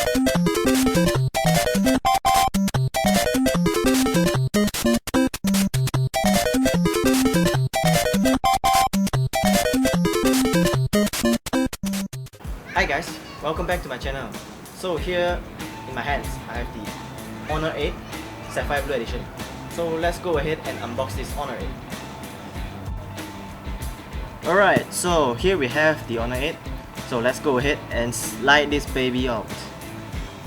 Hi guys, welcome back to my channel. So here in my hands I have the Honor 8 Sapphire Blue Edition. So let's go ahead and unbox this Honor 8. Alright, so here we have the Honor 8. So let's go ahead and slide this baby out.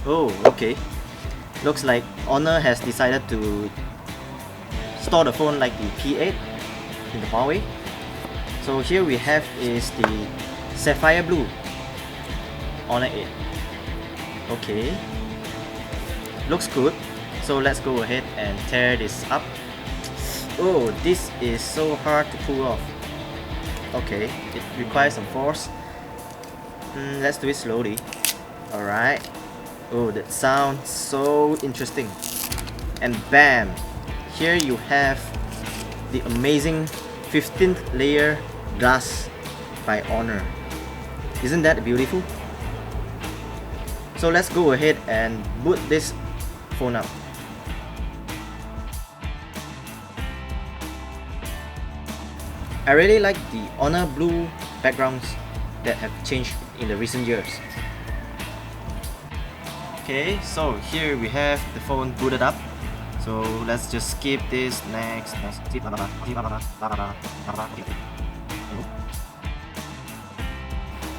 Oh, okay. Looks like Honor has decided to store the phone like the P8 in the Huawei. So here we have is the Sapphire Blue Honor 8. Okay, looks good. So let's go ahead and tear this up. Oh, this is so hard to pull off. Okay, it requires some force. Let's do it slowly. Alright. Oh, that sounds so interesting. And bam! Here you have the amazing 15th layer glass by Honor. Isn't that beautiful? So let's go ahead and boot this phone up. I really like the Honor blue backgrounds that have changed in the recent years. Okay, so here we have the phone booted up. So let's just skip this. Next.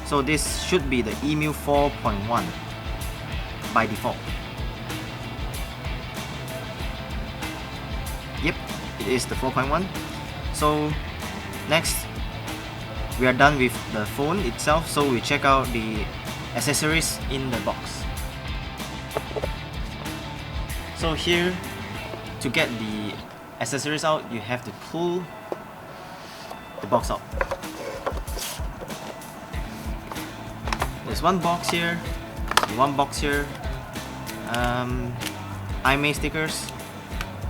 So this should be the EMU 4.1 by default. Yep, it is the 4.1. So next, we are done with the phone itself, so we check out the accessories in the box. So here, to get the accessories out, you have to pull the box out. There's one box here, one box here, IMEI stickers,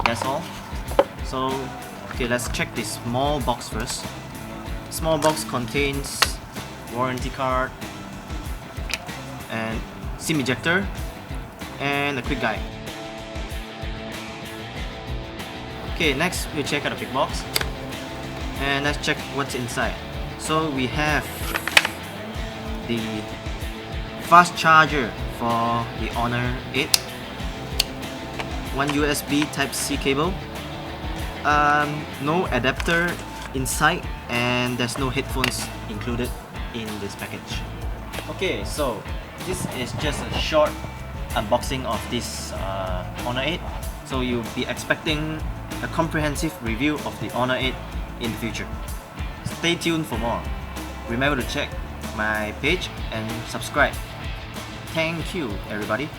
that's all. So, okay, let's check this small box first. Small box contains warranty card and SIM ejector and a quick guide. Okay, next we check out the big box and let's check what's inside. So we have the fast charger for the Honor 8, one USB Type-C cable, no adapter inside, and there's no headphones included in this package. Okay, so this is just a short unboxing of this Honor 8. So you'll be expecting a comprehensive review of the Honor 8 in the future. Stay tuned for more. Remember to check my page and subscribe. Thank you, everybody.